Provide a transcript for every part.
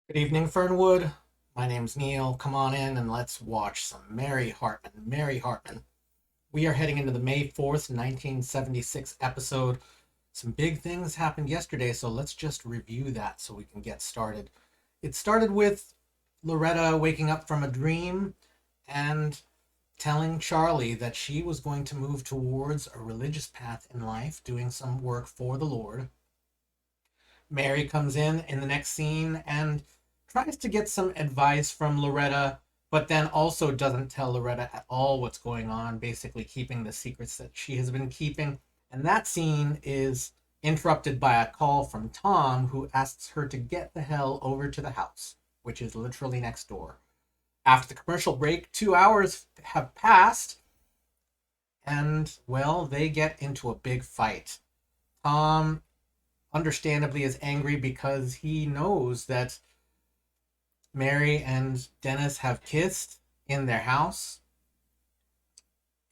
Good evening, Fernwood. My name's Neil. Come on in and let's watch some Mary Hartman. Mary Hartman. We are heading into the May 4th, 1976 episode. Some big things happened yesterday, so let's just review that so we can get started. It started with Loretta waking up from a dream and telling Charlie that she was going to move towards a religious path in life, doing some work for the Lord. Mary comes in the next scene and tries to get some advice from Loretta, but then also doesn't tell Loretta at all what's going on, basically keeping the secrets that she has been keeping. And that scene is interrupted by a call from Tom, who asks her to get the hell over to the house, which is literally next door. After the commercial break, 2 hours have passed, and, well, they get into a big fight. Tom understandably is angry because he knows that Mary and Dennis have kissed in their house.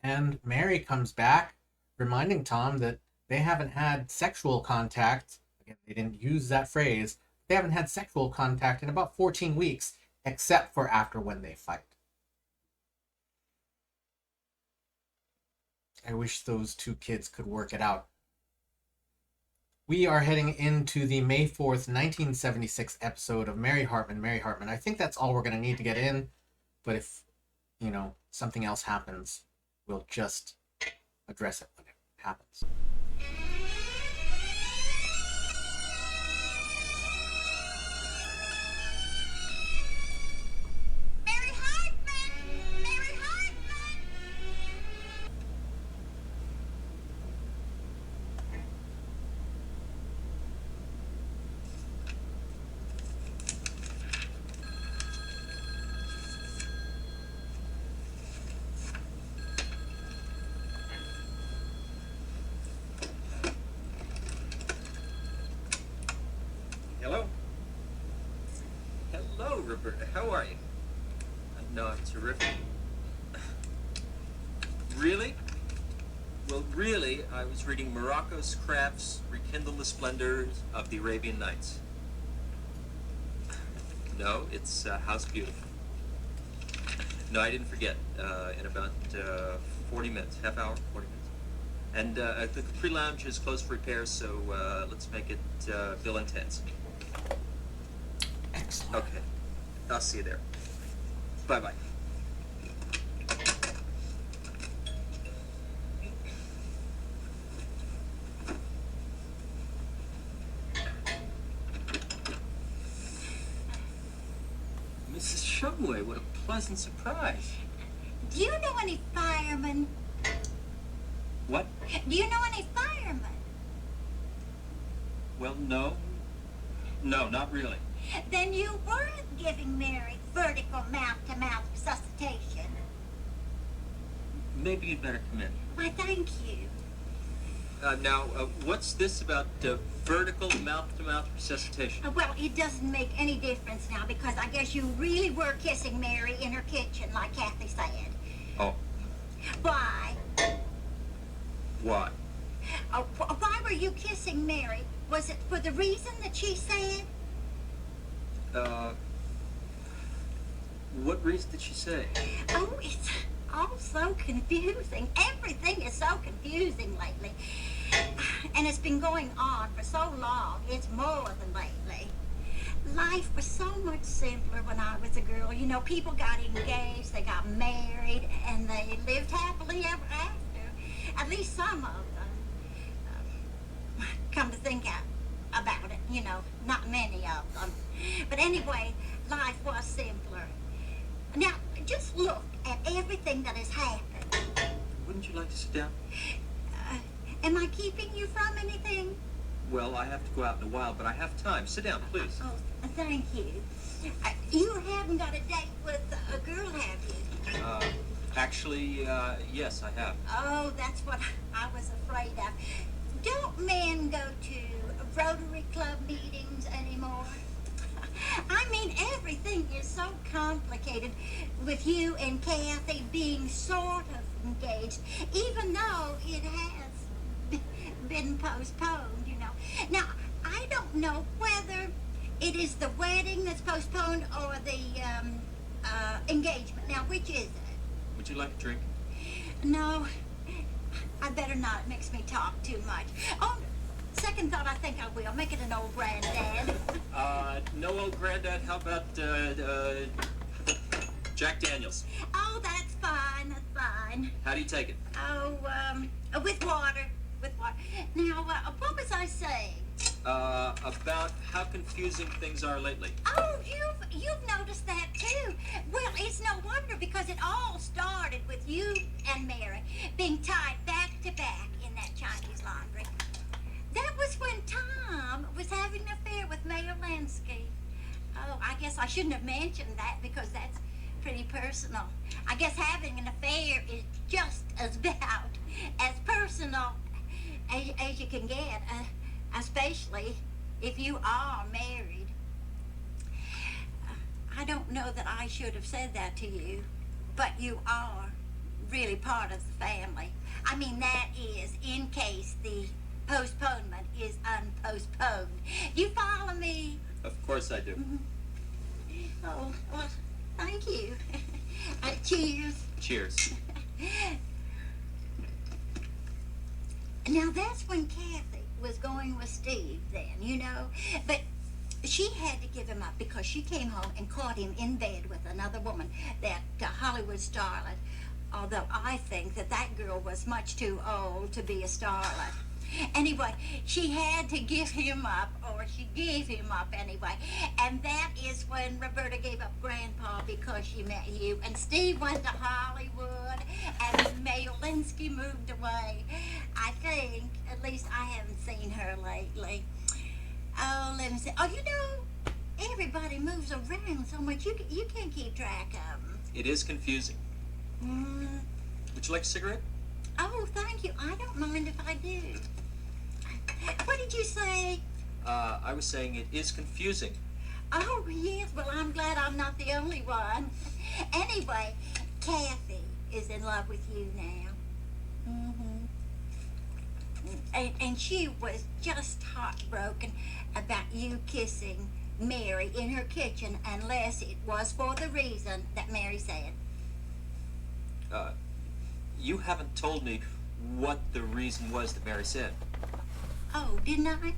And Mary comes back, reminding Tom that they haven't had sexual contact. Again, they didn't use that phrase. They haven't had sexual contact in about 14 weeks, except for after when they fight. I wish those two kids could work it out. We are heading into the May 4th, 1976 episode of Mary Hartman, Mary Hartman. I think that's all we're going to need to get in, but if, something else happens, we'll just address it when it happens. Mary Hartman! Mary Hartman! Hello? Hello, Roberta. How are you? No, I'm terrific. Really? Well, really, I was reading Morocco's crafts rekindle the splendors of the Arabian Nights. No, it's House Beautiful. No, I didn't forget. In about 40 minutes, half hour, 40 minutes. And the Capri Lounge is closed for repairs, so let's make it Bill and Ted's. Excellent. Okay. I'll see you there. Bye-bye. Mrs. Shumway, what a pleasant surprise. Do you know any firemen? What? Do you know any firemen? Well, no. No, not really. Then you were giving Mary vertical mouth-to-mouth resuscitation. Maybe you'd better come in. Why, thank you. Now, what's this about vertical mouth-to-mouth resuscitation? Well, it doesn't make any difference now because I guess you really were kissing Mary in her kitchen, like Kathy said. Oh, Why? why? Why were you kissing Mary? Was it for the reason that she said? What reason did she say? Oh, it's all so confusing. Everything is so confusing lately. And it's been going on for so long. It's more than lately. Life was so much simpler when I was a girl. You know, people got engaged, they got married, and they lived happily ever after. At least some of them. Come to think about it, you know, not many of them. But anyway, life was simpler. Now, just look at everything that has happened. Wouldn't you like to sit down? Am I keeping you from anything? Well, I have to go out in a while, but I have time. Sit down, please. Oh, thank you. You haven't got a date with a girl, have you? Actually, yes, I have. Oh, that's what I was afraid of. Don't men go to Rotary Club meetings anymore? I mean, everything is so complicated with you and Kathy being sort of engaged, even though it has been postponed, you know. Now, I don't know whether It is the wedding that's postponed or the engagement. Now, which is it? Would you like a drink? No, I better not. It makes me talk too much. Oh, second thought, I think I will. Make it an old granddad. No old granddad. How about Jack Daniels? Oh, that's fine. That's fine. How do you take it? Oh, with water. With water. Now, what was I saying? About how confusing things are lately. Oh, you've noticed that too. Well, it's no wonder because it all started with you and Mary being tied back to back in that Chinese laundry. That was when Tom was having an affair with Mayor Lansky. Oh, I guess I shouldn't have mentioned that because that's pretty personal. I guess having an affair is just as about as personal as you can get, especially if you are married. I don't know that I should have said that to you, but you are really part of the family. I mean, that is in case the postponement is unpostponed. You follow me? Of course I do. Oh, well, thank you. Cheers. Cheers. Now, that's when Kathy was going with Steve then, you know. But she had to give him up because she came home and caught him in bed with another woman, that Hollywood starlet. Although I think that that girl was much too old to be a starlet. Anyway, she had to give him up, or she gave him up anyway. And that is when Roberta gave up Grandpa because she met you. And Steve went to Hollywood, and Mayor Linsky moved away. I think, at least I haven't seen her lately. Oh, let me see. Oh, you know, everybody moves around so much, you can't keep track of them. It is confusing. Would you like a cigarette? Oh, thank you. I don't mind if I do. What did you say? I was saying it is confusing. Oh, yes. Well, I'm glad I'm not the only one. Anyway, Kathy is in love with you now. And she was just heartbroken about you kissing Mary in her kitchen, unless it was for the reason that Mary said. You haven't told me what the reason was that Mary said. Oh, didn't I?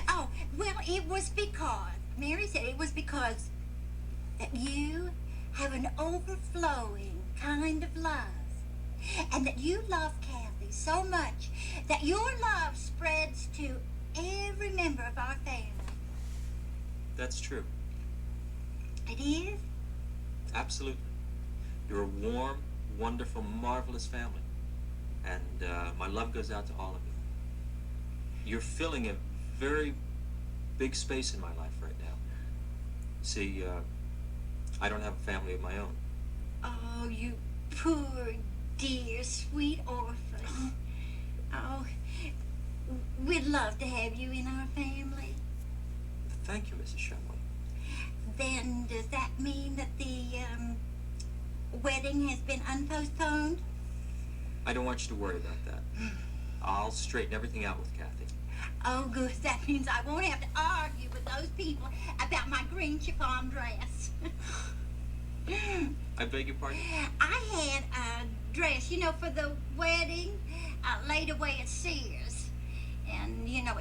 Oh, well, it was because, Mary said it was because that you have an overflowing kind of love. And that you love Kathy so much that your love spreads to every member of our family. That's true. It is? Absolutely. You're a warm, wonderful, marvelous family. And my love goes out to all of you. You're filling a very big space in my life right now. See, I don't have a family of my own. Oh, you poor, dear, sweet orphan. Oh, we'd love to have you in our family. Thank you, Mrs. Shumway. Then does that mean that the wedding has been unpostponed? I don't want you to worry about that. I'll straighten everything out with Kathy. Oh, good. That means I won't have to argue with those people about my green chiffon dress. I beg your pardon? I had a dress, you know, for the wedding, laid away at Sears. And, you know,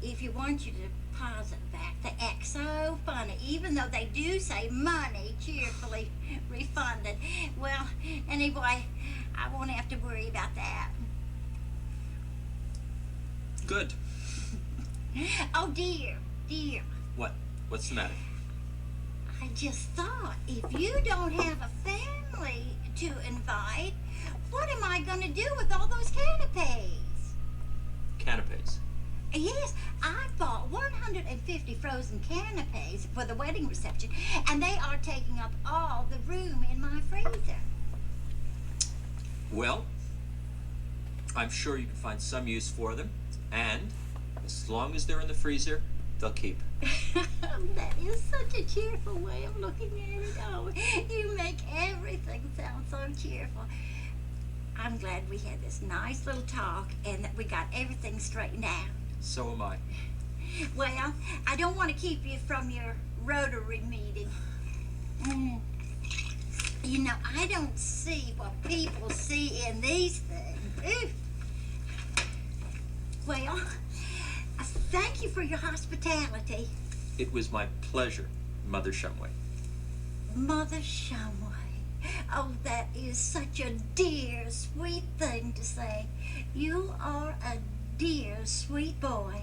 if you want you to deposit back, they act so funny, even though they do say money cheerfully refunded. Well, anyway, I won't have to worry about that. Good. Oh, dear. What? What's the matter? I just thought, if you don't have a family to invite, what am I going to do with all those canapes? Canapes. Yes, I bought 150 frozen canapes for the wedding reception, and they are taking up all the room in my freezer. Well, I'm sure you can find some use for them, and as long as they're in the freezer, they'll keep. That is such a cheerful way of looking at it. Oh, you make everything sound so cheerful. I'm glad we had this nice little talk and that we got everything straightened out. So am I. Well, I don't want to keep you from your Rotary meeting. You know, I don't see what people see in these things. Ooh. Well, thank you for your hospitality. It was my pleasure, Mother Shumway. Mother Shumway. Oh, that is such a dear, sweet thing to say. You are a dear, sweet boy.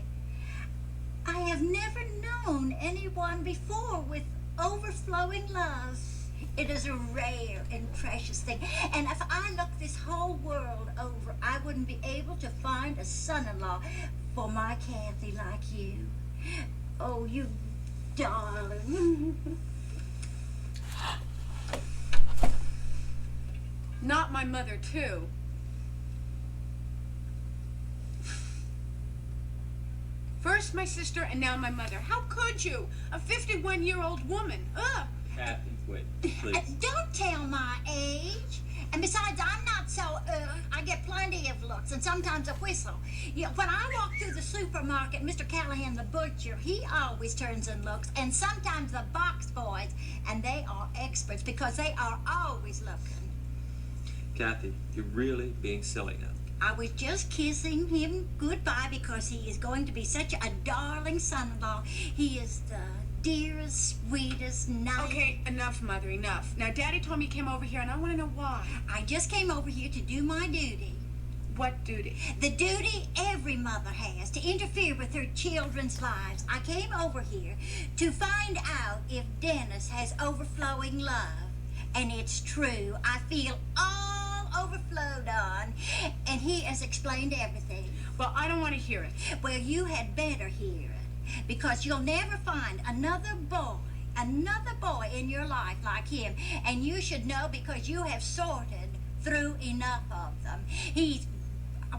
I have never known anyone before with overflowing love. It is a rare and precious thing. And if I looked this whole world over, I wouldn't be able to find a son-in-law for my Kathy like you. Oh, you darling. Not my mother, too. First my sister and now my mother. How could you? A 51-year-old woman. Ugh. Kathy, wait, please. Don't tell my age. And besides, I'm not so, I get plenty of looks and sometimes a whistle. You know, when I walk through the supermarket, Mr. Callahan, the butcher, he always turns and looks. And sometimes the box boys, and they are experts because they are always looking. Kathy, you're really being silly now. I was just kissing him goodbye because he is going to be such a darling son-in-law. He is the dearest, sweetest, nicest. Okay, enough, Mother, enough. Now, Daddy told me he came over here, and I want to know why. I just came over here to do my duty. What duty? The duty every mother has, to interfere with her children's lives. I came over here to find out if Dennis has overflowing love. And it's true. I feel all overflowed on, and he has explained everything. Well, I don't want to hear it. Well, you had better hear it, because you'll never find another boy in your life like him, and you should know because you have sorted through enough of them.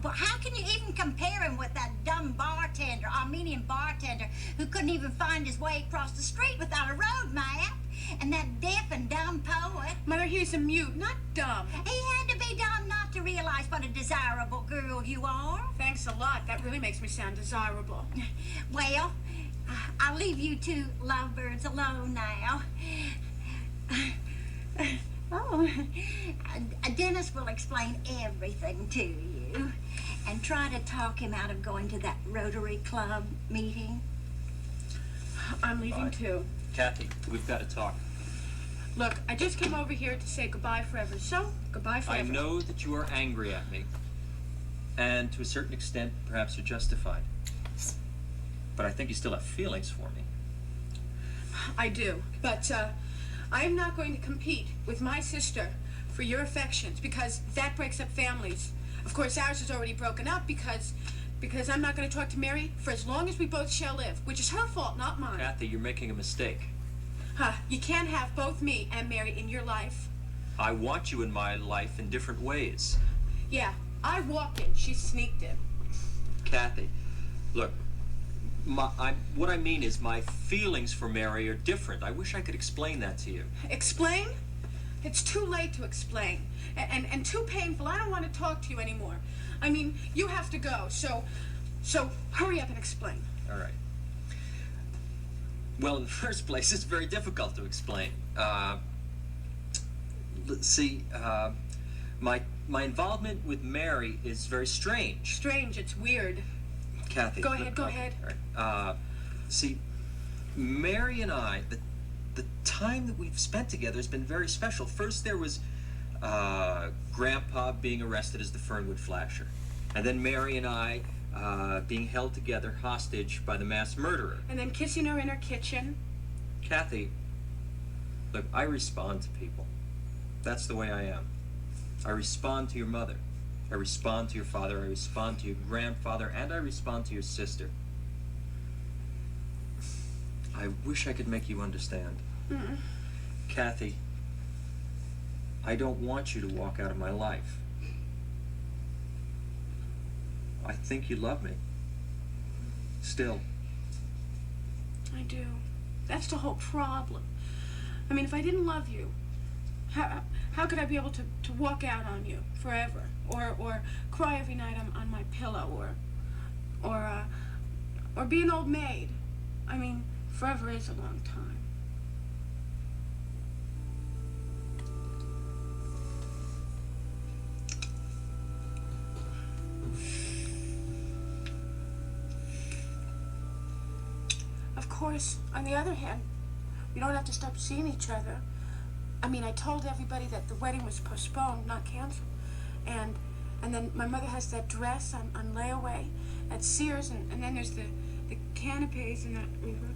Well, how can you even compare him with that dumb bartender, Armenian bartender, who couldn't even find his way across the street without a road map? And that deaf and dumb poet. Mother, he's a mute, not dumb. He had to be dumb not to realize what a desirable girl you are. Thanks a lot. That really makes me sound desirable. Well, I'll leave you two lovebirds alone now. Oh, Dennis will explain everything to you and try to talk him out of going to that Rotary Club meeting. I'm leaving, too. Kathy, we've got to talk. Look, I just came over here to say goodbye forever. So, goodbye forever. I know that you are angry at me. And to a certain extent, perhaps you're justified. But I think you still have feelings for me. I do. But, I'm not going to compete with my sister for your affections because that breaks up families. Of course, ours is already broken up because I'm not going to talk to Mary for as long as we both shall live, which is her fault, not mine. Kathy, you're making a mistake. You can't have both me and Mary in your life. I want you in my life in different ways. Yeah, I walked in. She sneaked in. Kathy, look, what I mean is my feelings for Mary are different. I wish I could explain that to you. Explain? It's too late to explain. And too painful. I don't want to talk to you anymore. I mean, you have to go, so hurry up and explain. All right. Well, in the first place, it's very difficult to explain. See, my involvement with Mary is very strange. Strange, it's weird. Kathy. Go ahead. All right. See, Mary and I, the time that we've spent together has been very special. First, there was Grandpa being arrested as the Fernwood Flasher. And then Mary and I being held together hostage by the mass murderer. And then kissing her in her kitchen. Kathy, look, I respond to people. That's the way I am. I respond to your mother. I respond to your father. I respond to your grandfather. And I respond to your sister. I wish I could make you understand. Mm-mm. Kathy, I don't want you to walk out of my life. I think you love me. Still. I do. That's the whole problem. I mean, if I didn't love you, how could I be able to walk out on you forever? Or cry every night on my pillow? Or or be an old maid. I mean, forever is a long time. Of course, on the other hand, we don't have to stop seeing each other. I mean, I told everybody that the wedding was postponed, not canceled. And then my mother has that dress on layaway at Sears, and then there's the canapes and that river.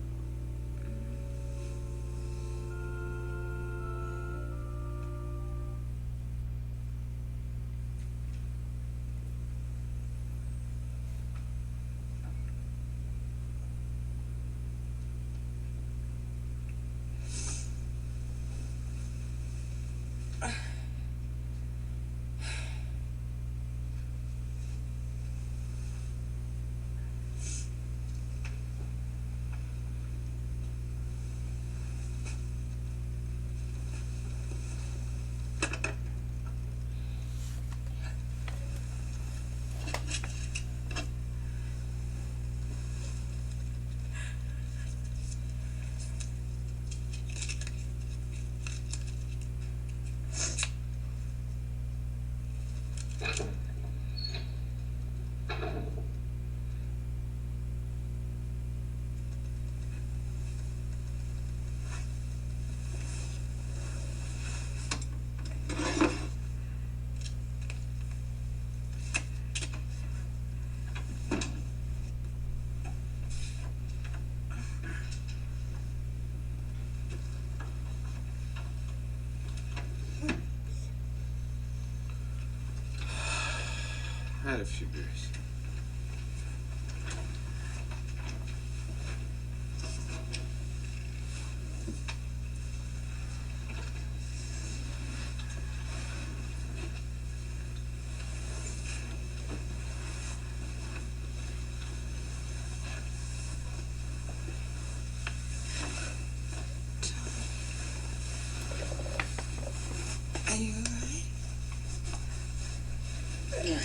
I had a few beers. Are you alright? Yeah.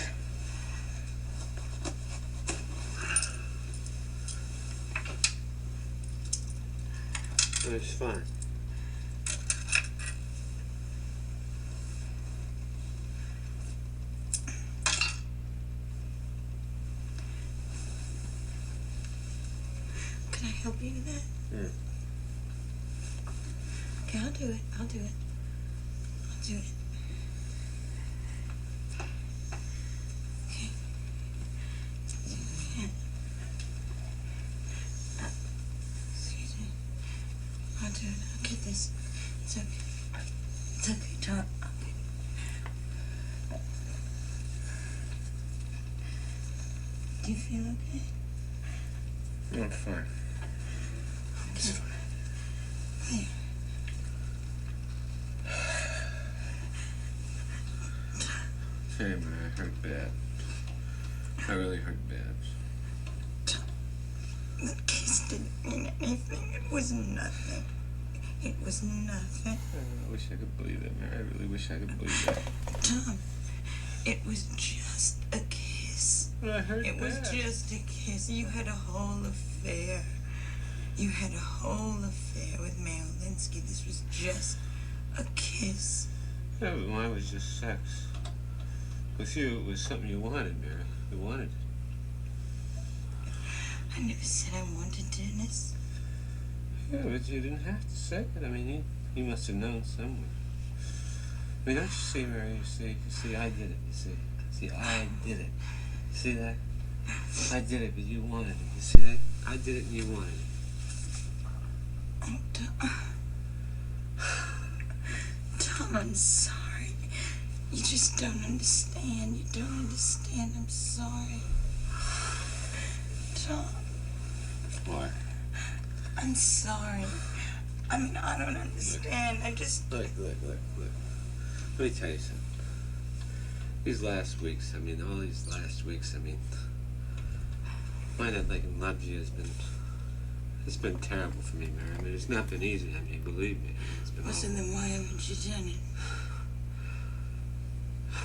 It's fine. Can I help you with that? Hmm. Okay, I'll do it. I'll do it. I'll do it. Okay. Yeah. Excuse me. I'll do it. I'll get this. It's okay. It's okay, Tom. Okay. Do you feel okay? I'm fine. It's fine. There. Hey, man, I hurt bad. I really hurt bad. The kiss didn't mean anything. It was nothing. It was nothing. I wish I could believe it, man. I really wish I could believe that. Tom, it was just a kiss. I hurt It was just a kiss. You had a whole affair. You had a whole affair with Mayor Linsky. This was just a kiss. Yeah, but mine was just sex. With you, it was something you wanted, Mary. You wanted it. I never said I wanted Dennis. Yeah, but you didn't have to say it. I mean, you must have known somewhere. I mean, don't you see, Mary? You see, I did it. See, I did it. See that? I did it, but you wanted it. You see that? I did it, and you wanted it. Tom, I'm sorry. You just don't understand. You don't understand. I'm sorry. Tom, Why? I'm sorry. I mean, I don't understand. I just... Look. Let me tell you something. These last weeks, I mean, all these last weeks, I mean, my not liking love you it's been terrible for me, Mary. I mean, it's not been easy. I mean, believe me. It's been Well, so awful. then why haven't you done it?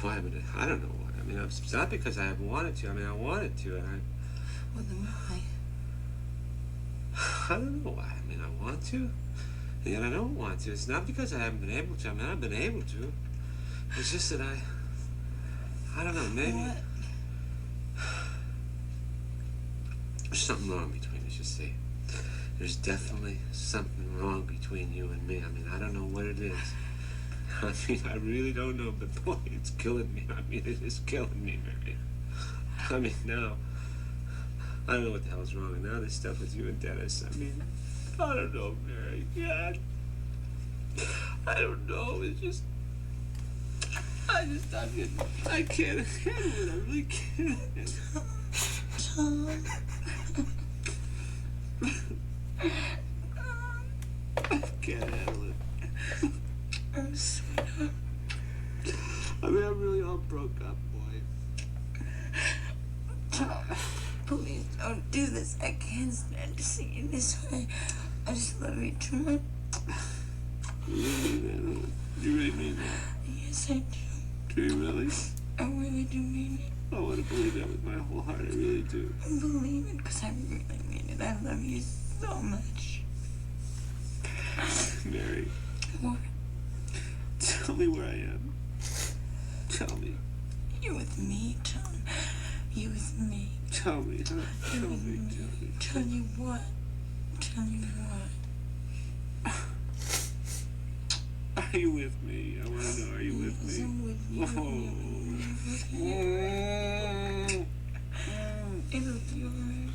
Why haven't I don't know why. I mean, it's not because I haven't wanted to. I mean, I wanted to, and Well, then why? I don't know why. I mean, I want to, and yet I don't want to. It's not because I haven't been able to. I mean, I've been able to. It's just that I don't know, maybe. What? There's something wrong between us, you see. There's definitely something wrong between you and me. I mean, I don't know what it is. I mean, I really don't know, but boy, it's killing me. I mean, it is killing me, Mary. I mean, now, I don't know what the hell's wrong. And now this stuff with you and Dennis, I mean, I don't know, Mary. God. I don't know. It's just, I can't handle it. I really can't. Tom. I can't handle it. I'm sorry. I mean, I'm really all broke up, boy. Tom, please don't do this. I can't stand to see you this way. I just love you too much. You really mean that? You really mean that? Yes, I do. Do you really? I really do mean it. I want to believe that with my whole heart. I really do. I believe it because I really mean it. I love you so much. Mary, What? tell me where I am. Tell me. You with me, Tom? You with me? Tell me. Huh? Tell me. Tell me. Tell you what? Tell you what? Are you with me? I want to know. Are you with Yes, me? I'm with you. Oh. It'll be alright.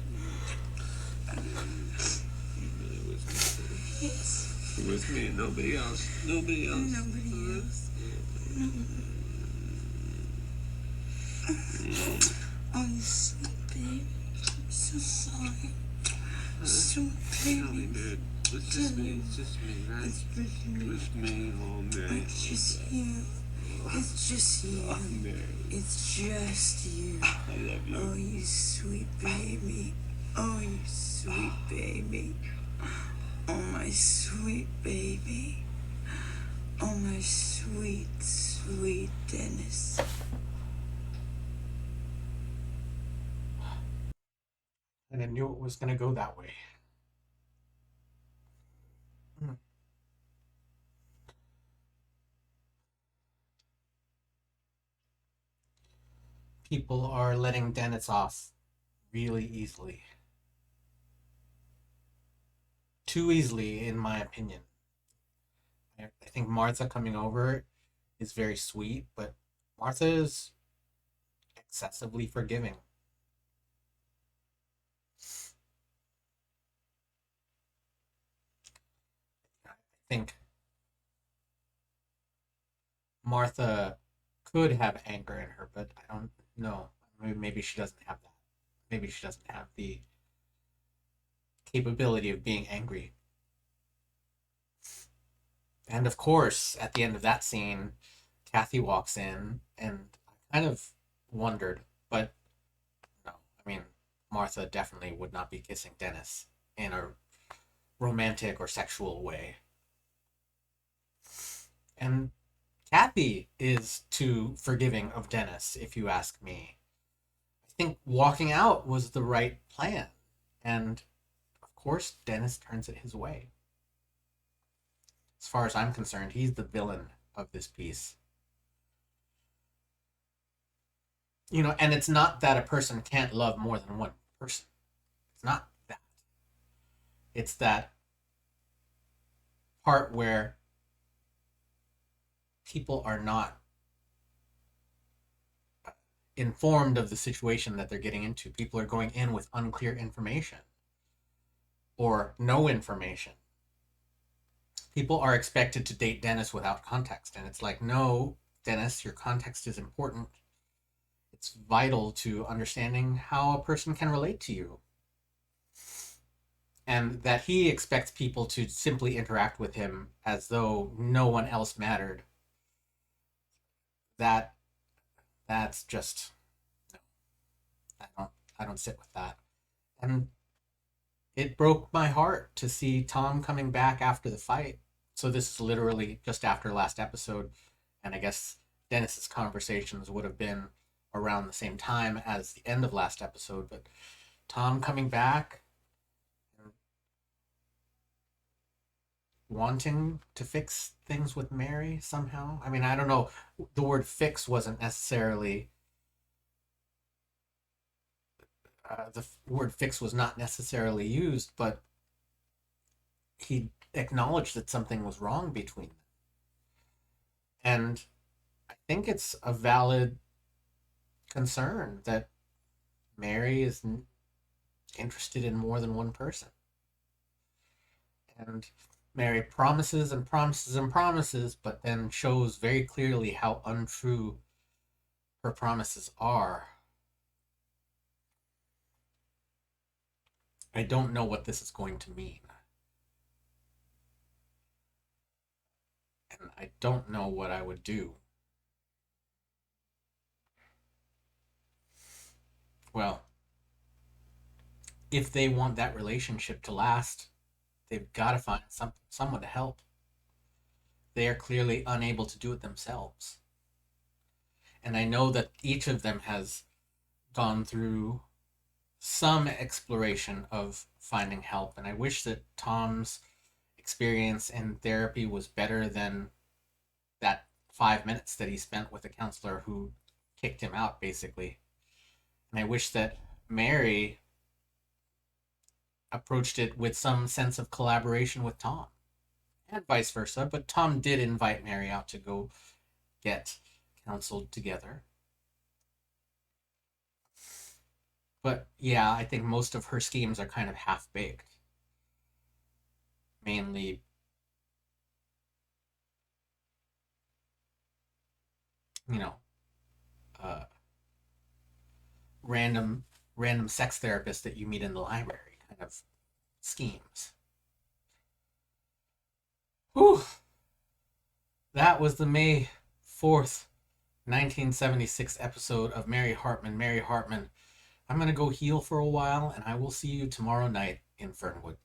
You really with me? Yes. You're with me and nobody else. Nobody else. Nobody else. Oh, you sweet baby. I'm so sorry. Sweet Tell me, baby. dude. It's just me. It's just me, right? It's just me. It's me, oh, Mary. It's just you. It's just you. Oh, Mary. It's just you. I love you. Oh, you sweet baby. Oh, you sweet baby. Oh, my sweet baby. Oh, my sweet, sweet Dennis. And I knew it was going to go that way. People are letting Dennis off really easily. Too easily, in my opinion. I think Martha coming over is very sweet, but Martha is excessively forgiving. I think Martha could have anger in her, but I don't know. Maybe she doesn't have that. Maybe she doesn't have the capability of being angry. And of course, at the end of that scene, Kathy walks in, and I kind of wondered, but no, I mean, Martha definitely would not be kissing Dennis in a romantic or sexual way. And Kathy is too forgiving of Dennis, if you ask me. I think walking out was the right plan. And of course, Dennis turns it his way. As far as I'm concerned, he's the villain of this piece. You know, and it's not that a person can't love more than one person. It's not that. It's that part where people are not informed of the situation that they're getting into. People are going in with unclear information or no information. People are expected to date Dennis without context. And it's like, no, Dennis, your context is important. It's vital to understanding how a person can relate to you. And that he expects people to simply interact with him as though no one else mattered. That's just no. I don't sit with that. And it broke my heart to see Tom coming back after the fight. So this is literally just after last episode, and I guess Dennis's conversations would have been around the same time as the end of last episode. But Tom coming back, wanting to fix things with Mary somehow. I mean, I don't know. The word fix wasn't necessarily, word fix was not necessarily used, but he acknowledged that something was wrong between them. And I think it's a valid concern that Mary is interested in more than one person. And Mary promises and promises and promises, but then shows very clearly how untrue her promises are. I don't know what this is going to mean. And I don't know what I would do. Well, if they want that relationship to last, they've got to find someone to help. They are clearly unable to do it themselves. And I know that each of them has gone through some exploration of finding help. And I wish that Tom's experience in therapy was better than that 5 minutes that he spent with a counselor who kicked him out, basically. And I wish that Mary approached it with some sense of collaboration with Tom, and vice versa. But Tom did invite Mary out to go get counseled together. But yeah, I think most of her schemes are kind of half baked. Mainly, you know, uh, random sex therapists that you meet in the library kind of schemes. Whew. That was the May 4th, 1976 episode of Mary Hartman, Mary Hartman. I'm going to go heal for a while, and I will see you tomorrow night in Fernwood.